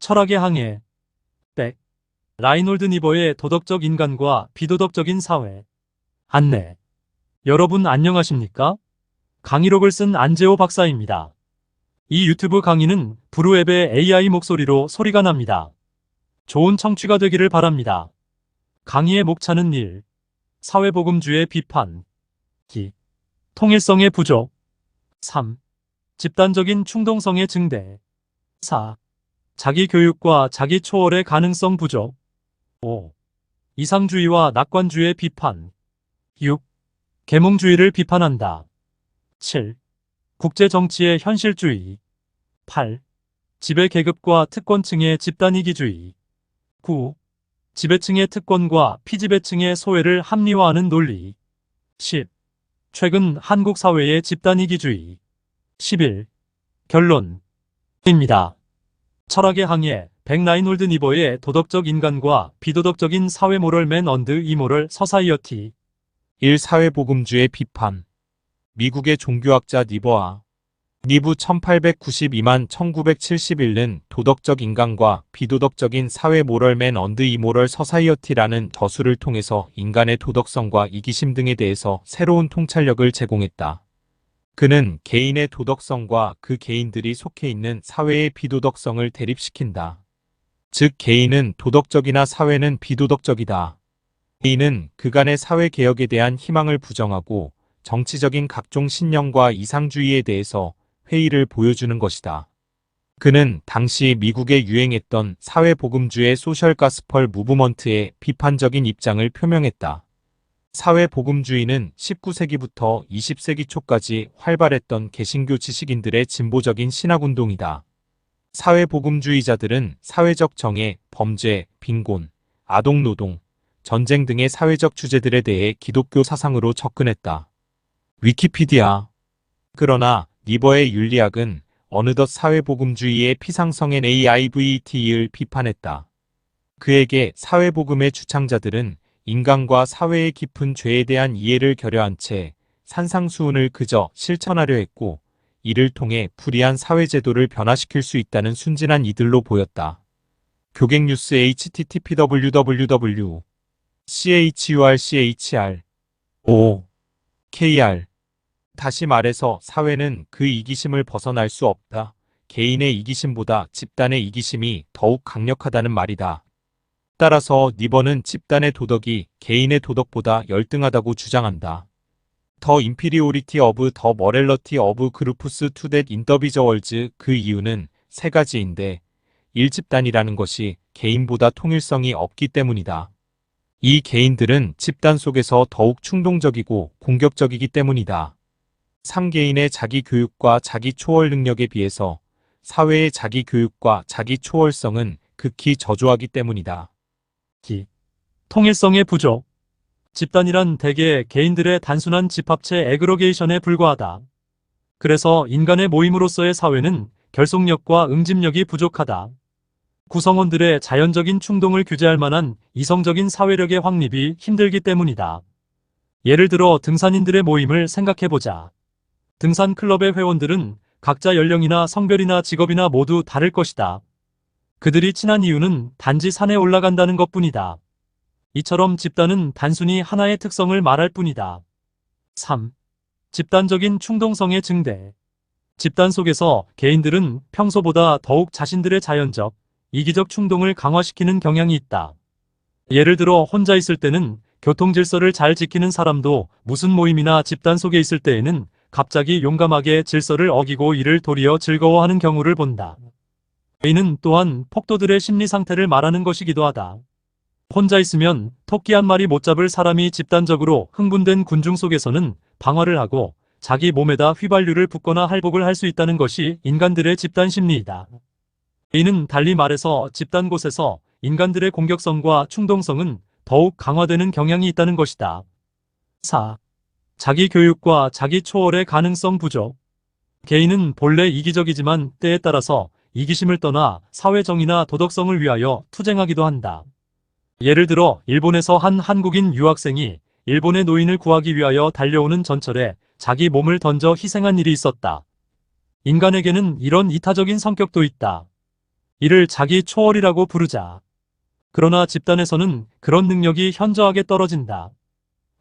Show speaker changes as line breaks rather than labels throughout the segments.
철학의 항해. 백. 라이놀드 니버의 도덕적 인간과 비도덕적인 사회. 안내. 여러분 안녕하십니까? 강의록을 쓴 안재호 박사입니다. 이 유튜브 강의는 브루앱의 AI 목소리로 소리가 납니다. 좋은 청취가 되기를 바랍니다. 강의의 목차는 1. 사회복음주의 비판. 2. 통일성의 부족. 3. 집단적인 충동성의 증대. 4. 자기 교육과 자기 초월의 가능성 부족. 5. 이상주의와 낙관주의 비판. 6. 계몽주의를 비판한다. 7. 국제정치의 현실주의. 8. 지배계급과 특권층의 집단이기주의. 9. 지배층의 특권과 피지배층의 소외를 합리화하는 논리. 10. 최근 한국 사회의 집단이기주의. 11. 결론입니다. 철학의 항해, 라이놀드 니버의 도덕적 인간과 비도덕적인 사회 모럴 맨 언드 이모럴 서사이어티.
1. 사회복음주의 비판. 미국의 종교학자 니브 1892만 1971는 도덕적 인간과 비도덕적인 사회 모럴 맨 언드 이모럴 서사이어티라는 저술을 통해서 인간의 도덕성과 이기심 등에 대해서 새로운 통찰력을 제공했다. 그는 개인의 도덕성과 그 개인들이 속해 있는 사회의 비도덕성을 대립시킨다. 즉 개인은 도덕적이나 사회는 비도덕적이다. 개인은 그간의 사회개혁에 대한 희망을 부정하고 정치적인 각종 신념과 이상주의에 대해서 회의를 보여주는 것이다. 그는 당시 미국에 유행했던 사회복음주의 소셜 가스펄 무브먼트의 비판적인 입장을 표명했다. 사회복음주의는 19세기부터 20세기 초까지 활발했던 개신교 지식인들의 진보적인 신학운동이다. 사회복음주의자들은 사회적 정해, 범죄, 빈곤, 아동노동, 전쟁 등의 사회적 주제들에 대해 기독교 사상으로 접근했다. 위키피디아. 그러나 니버의 윤리학은 어느덧 사회복음주의의 피상성 NAIVET를 비판했다. 그에게 사회복음의 주창자들은 인간과 사회의 깊은 죄에 대한 이해를 결여한 채 산상수훈을 그저 실천하려 했고 이를 통해 불이한 사회제도를 변화시킬 수 있다는 순진한 이들로 보였다. 교객뉴스 http://www. churchr.o.kr. 다시 말해서 사회는 그 이기심을 벗어날 수 없다. 개인의 이기심보다 집단의 이기심이 더욱 강력하다는 말이다. 따라서 니버는 집단의 도덕이 개인의 도덕보다 열등하다고 주장한다. 더 인피리오리티 오브 더 머렐러티 오브 그루프스 투 댓 인더비저월즈. 그 이유는 세 가지인데 1. 집단이라는 것이 개인보다 통일성이 없기 때문이다. 이 개인들은 집단 속에서 더욱 충동적이고 공격적이기 때문이다. 3. 개인의 자기 교육과 자기 초월 능력에 비해서 사회의 자기 교육과 자기 초월성은 극히 저조하기 때문이다.
통일성의 부족. 집단이란 대개 개인들의 단순한 집합체 에그로게이션에 불과하다. 그래서 인간의 모임으로서의 사회는 결속력과 응집력이 부족하다. 구성원들의 자연적인 충동을 규제할 만한 이성적인 사회력의 확립이 힘들기 때문이다. 예를 들어 등산인들의 모임을 생각해보자. 등산 클럽의 회원들은 각자 연령이나 성별이나 직업이나 모두 다를 것이다. 그들이 친한 이유는 단지 산에 올라간다는 것뿐이다. 이처럼 집단은 단순히 하나의 특성을 말할 뿐이다. 3. 집단적인 충동성의 증대. 집단 속에서 개인들은 평소보다 더욱 자신들의 자연적, 이기적 충동을 강화시키는 경향이 있다. 예를 들어 혼자 있을 때는 교통질서를 잘 지키는 사람도 무슨 모임이나 집단 속에 있을 때에는 갑자기 용감하게 질서를 어기고 이를 도리어 즐거워하는 경우를 본다. 이는 또한 폭도들의 심리 상태를 말하는 것이기도 하다. 혼자 있으면 토끼 한 마리 못 잡을 사람이 집단적으로 흥분된 군중 속에서는 방어를 하고 자기 몸에다 휘발유를 붓거나 할복을 할 수 있다는 것이 인간들의 집단 심리이다. 이는 달리 말해서 집단 곳에서 인간들의 공격성과 충동성은 더욱 강화되는 경향이 있다는 것이다. 4. 자기 교육과 자기 초월의 가능성 부족. 개인은 본래 이기적이지만 때에 따라서 이기심을 떠나 사회정의나 도덕성을 위하여 투쟁하기도 한다. 예를 들어 일본에서 한 한국인 유학생이 일본의 노인을 구하기 위하여 달려오는 전철에 자기 몸을 던져 희생한 일이 있었다. 인간에게는 이런 이타적인 성격도 있다. 이를 자기 초월이라고 부르자. 그러나 집단에서는 그런 능력이 현저하게 떨어진다.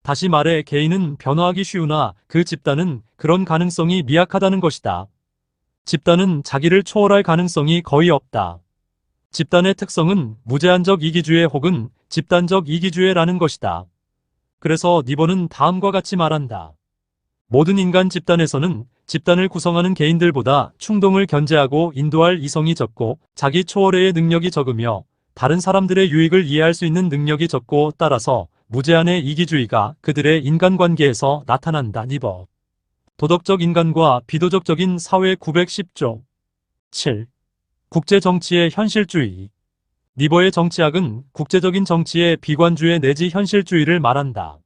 다시 말해 개인은 변화하기 쉬우나 그 집단은 그런 가능성이 미약하다는 것이다. 집단은 자기를 초월할 가능성이 거의 없다. 집단의 특성은 무제한적 이기주의 혹은 집단적 이기주의라는 것이다. 그래서 니버는 다음과 같이 말한다. 모든 인간 집단에서는 집단을 구성하는 개인들보다 충동을 견제하고 인도할 이성이 적고 자기 초월의 능력이 적으며 다른 사람들의 유익을 이해할 수 있는 능력이 적고 따라서 무제한의 이기주의가 그들의 인간관계에서 나타난다. 니버. 도덕적 인간과 비도덕적인 사회 910조 7. 국제정치의 현실주의. 니버의 정치학은 국제적인 정치의 비관주의 내지 현실주의를 말한다.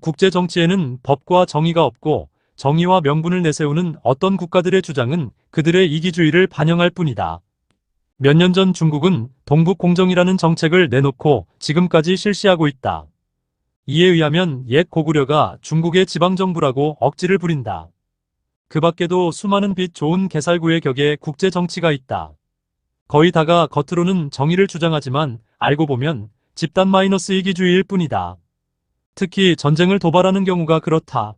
국제정치에는 법과 정의가 없고 정의와 명분을 내세우는 어떤 국가들의 주장은 그들의 이기주의를 반영할 뿐이다. 몇 년 전 중국은 동북공정이라는 정책을 내놓고 지금까지 실시하고 있다. 이에 의하면 옛 고구려가 중국의 지방정부라고 억지를 부린다. 그 밖에도 수많은 빛 좋은 개살구의 격의 국제정치가 있다. 거의 다가 겉으로는 정의를 주장하지만 알고 보면 집단 마이너스 이기주의일 뿐이다. 특히 전쟁을 도발하는 경우가 그렇다.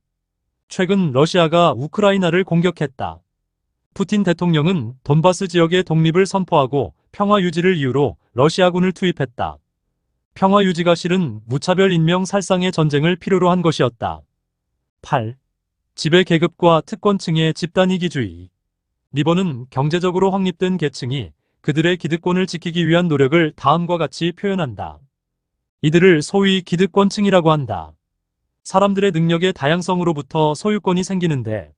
최근 러시아가 우크라이나를 공격했다. 푸틴 대통령은 돈바스 지역의 독립을 선포하고 평화 유지를 이유로 러시아군을 투입했다. 평화 유지가 실은 무차별 인명 살상의 전쟁을 필요로 한 것이었다. 8. 지배 계급과 특권층의 집단 이기주의. 니버는 경제적으로 확립된 계층이 그들의 기득권을 지키기 위한 노력을 다음과 같이 표현한다. 이들을 소위 기득권층이라고 한다. 사람들의 능력의 다양성으로부터 소유권이 생기는데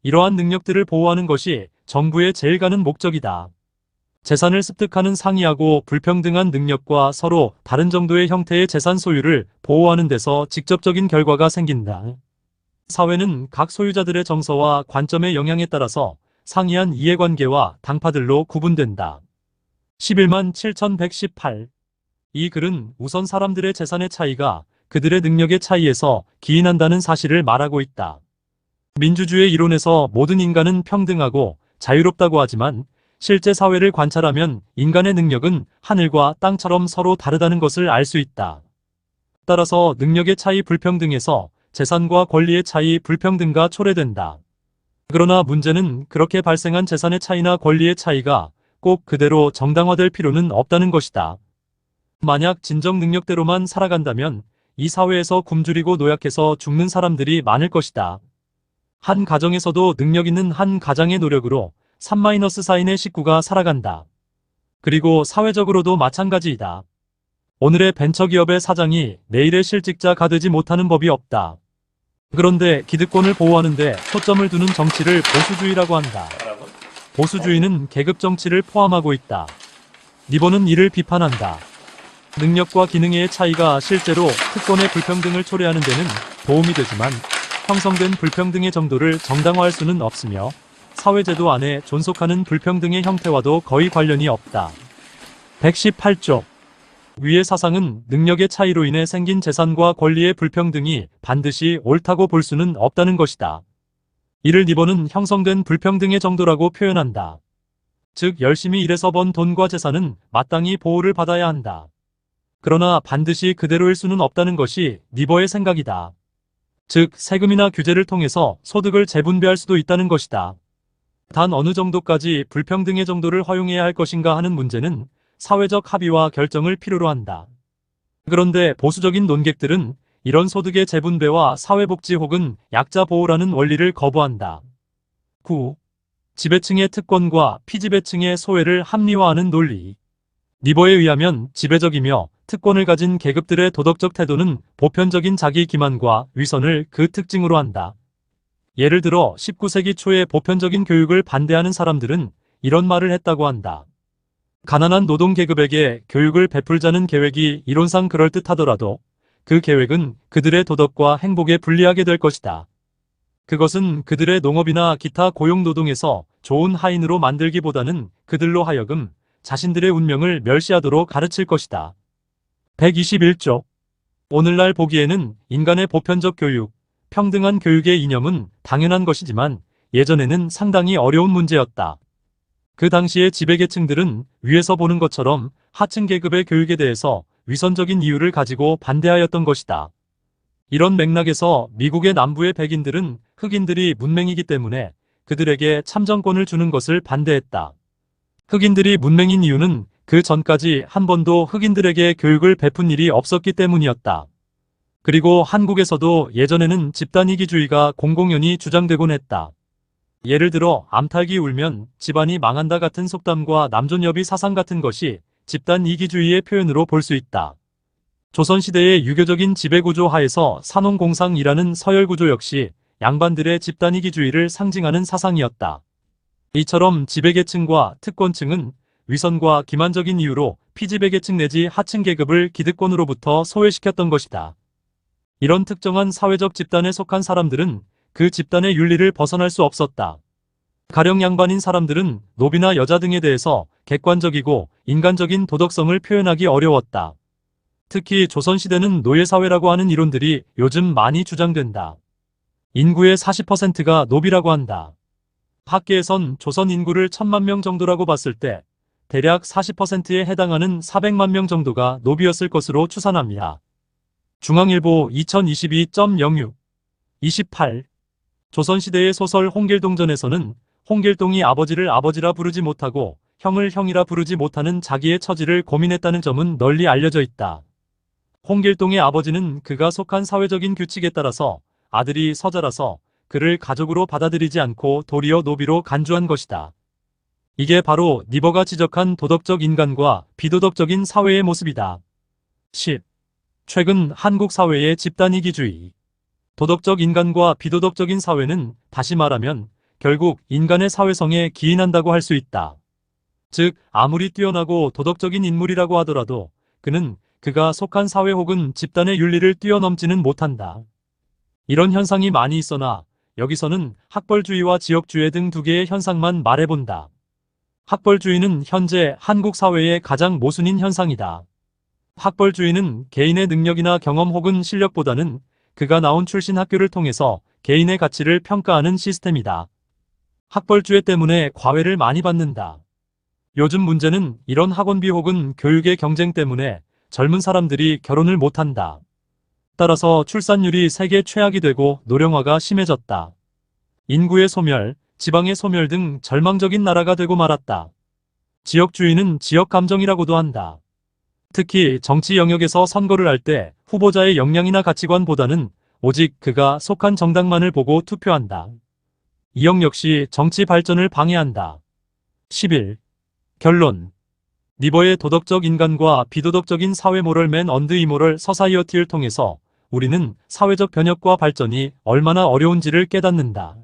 이러한 능력들을 보호하는 것이 정부의 제일 가는 목적이다. 재산을 습득하는 상이하고 불평등한 능력과 서로 다른 정도의 형태의 재산 소유를 보호하는 데서 직접적인 결과가 생긴다. 사회는 각 소유자들의 정서와 관점의 영향에 따라서 상이한 이해관계와 당파들로 구분된다. 11만 7118. 이 글은 우선 사람들의 재산의 차이가 그들의 능력의 차이에서 기인한다는 사실을 말하고 있다. 민주주의 이론에서 모든 인간은 평등하고 자유롭다고 하지만 실제 사회를 관찰하면 인간의 능력은 하늘과 땅처럼 서로 다르다는 것을 알 수 있다. 따라서 능력의 차이 불평등에서 재산과 권리의 차이 불평등가 초래된다. 그러나 문제는 그렇게 발생한 재산의 차이나 권리의 차이가 꼭 그대로 정당화될 필요는 없다는 것이다. 만약 진정 능력대로만 살아간다면 이 사회에서 굶주리고 노약해서 죽는 사람들이 많을 것이다. 한 가정에서도 능력 있는 한 가장의 노력으로 3-4인의 식구가 살아간다. 그리고 사회적으로도 마찬가지이다. 오늘의 벤처기업의 사장이 내일의 실직자가 되지 못하는 법이 없다. 그런데 기득권을 보호하는데 초점을 두는 정치를 보수주의라고 한다. 보수주의는 계급 정치를 포함하고 있다. 니버는 이를 비판한다. 능력과 기능의 차이가 실제로 특권의 불평등을 초래하는 데는 도움이 되지만 형성된 불평등의 정도를 정당화할 수는 없으며 사회제도 안에 존속하는 불평등의 형태와도 거의 관련이 없다. 118조. 위의 사상은 능력의 차이로 인해 생긴 재산과 권리의 불평등이 반드시 옳다고 볼 수는 없다는 것이다. 이를 니버는 형성된 불평등의 정도라고 표현한다. 즉 열심히 일해서 번 돈과 재산은 마땅히 보호를 받아야 한다. 그러나 반드시 그대로일 수는 없다는 것이 니버의 생각이다. 즉 세금이나 규제를 통해서 소득을 재분배할 수도 있다는 것이다. 단 어느 정도까지 불평등의 정도를 허용해야 할 것인가 하는 문제는 사회적 합의와 결정을 필요로 한다. 그런데 보수적인 논객들은 이런 소득의 재분배와 사회복지 혹은 약자 보호라는 원리를 거부한다. 9. 지배층의 특권과 피지배층의 소외를 합리화하는 논리. 니버에 의하면 지배적이며 특권을 가진 계급들의 도덕적 태도는 보편적인 자기 기만과 위선을 그 특징으로 한다. 예를 들어 19세기 초에 보편적인 교육을 반대하는 사람들은 이런 말을 했다고 한다. 가난한 노동계급에게 교육을 베풀자는 계획이 이론상 그럴듯하더라도 그 계획은 그들의 도덕과 행복에 불리하게 될 것이다. 그것은 그들의 농업이나 기타 고용노동에서 좋은 하인으로 만들기보다는 그들로 하여금 자신들의 운명을 멸시하도록 가르칠 것이다. 121조. 오늘날 보기에는 인간의 보편적 교육, 평등한 교육의 이념은 당연한 것이지만 예전에는 상당히 어려운 문제였다. 그 당시의 지배계층들은 위에서 보는 것처럼 하층 계급의 교육에 대해서 위선적인 이유를 가지고 반대하였던 것이다. 이런 맥락에서 미국의 남부의 백인들은 흑인들이 문맹이기 때문에 그들에게 참정권을 주는 것을 반대했다. 흑인들이 문맹인 이유는 그 전까지 한 번도 흑인들에게 교육을 베푼 일이 없었기 때문이었다. 그리고 한국에서도 예전에는 집단이기주의가 공공연히 주장되곤 했다. 예를 들어 암탉이 울면 집안이 망한다 같은 속담과 남존여비 사상 같은 것이 집단이기주의의 표현으로 볼 수 있다. 조선시대의 유교적인 지배구조 하에서 산홍공상이라는 서열구조 역시 양반들의 집단이기주의를 상징하는 사상이었다. 이처럼 지배계층과 특권층은 위선과 기만적인 이유로 피지배계층 내지 하층 계급을 기득권으로부터 소외시켰던 것이다. 이런 특정한 사회적 집단에 속한 사람들은 그 집단의 윤리를 벗어날 수 없었다. 가령 양반인 사람들은 노비나 여자 등에 대해서 객관적이고 인간적인 도덕성을 표현하기 어려웠다. 특히 조선시대는 노예사회라고 하는 이론들이 요즘 많이 주장된다. 인구의 40%가 노비라고 한다. 학계에선 조선 인구를 1000만 명 정도라고 봤을 때 대략 40%에 해당하는 400만 명 정도가 노비였을 것으로 추산합니다. 중앙일보 2022.06 28 조선시대의 소설 홍길동전에서는 홍길동이 아버지를 아버지라 부르지 못하고 형을 형이라 부르지 못하는 자기의 처지를 고민했다는 점은 널리 알려져 있다. 홍길동의 아버지는 그가 속한 사회적인 규칙에 따라서 아들이 서자라서 그를 가족으로 받아들이지 않고 도리어 노비로 간주한 것이다. 이게 바로 니버가 지적한 도덕적 인간과 비도덕적인 사회의 모습이다. 10. 최근 한국 사회의 집단이기주의. 도덕적 인간과 비도덕적인 사회는 다시 말하면 결국 인간의 사회성에 기인한다고 할 수 있다. 즉, 아무리 뛰어나고 도덕적인 인물이라고 하더라도 그는 그가 속한 사회 혹은 집단의 윤리를 뛰어넘지는 못한다. 이런 현상이 많이 있으나 여기서는 학벌주의와 지역주의 등 두 개의 현상만 말해본다. 학벌주의는 현재 한국 사회의 가장 모순인 현상이다. 학벌주의는 개인의 능력이나 경험 혹은 실력보다는 그가 나온 출신 학교를 통해서 개인의 가치를 평가하는 시스템이다. 학벌주의 때문에 과외를 많이 받는다. 요즘 문제는 이런 학원비 혹은 교육의 경쟁 때문에 젊은 사람들이 결혼을 못한다. 따라서 출산율이 세계 최악이 되고 노령화가 심해졌다. 인구의 소멸, 지방의 소멸 등 절망적인 나라가 되고 말았다. 지역주의는 지역감정이라고도 한다. 특히 정치 영역에서 선거를 할 때 후보자의 역량이나 가치관보다는 오직 그가 속한 정당만을 보고 투표한다. 이역 역시 정치 발전을 방해한다. 11. 결론. 니버의 도덕적 인간과 비도덕적인 사회 모럴맨 언드 이모럴 서사이어티를 통해서 우리는 사회적 변혁과 발전이 얼마나 어려운지를 깨닫는다.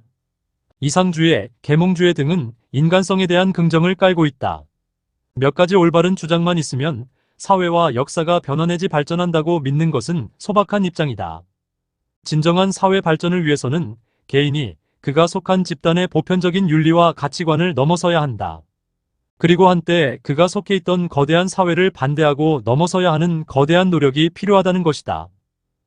이상주의, 계몽주의 등은 인간성에 대한 긍정을 깔고 있다. 몇 가지 올바른 주장만 있으면 사회와 역사가 변화내지 발전한다고 믿는 것은 소박한 입장이다. 진정한 사회 발전을 위해서는 개인이 그가 속한 집단의 보편적인 윤리와 가치관을 넘어서야 한다. 그리고 한때 그가 속해 있던 거대한 사회를 반대하고 넘어서야 하는 거대한 노력이 필요하다는 것이다.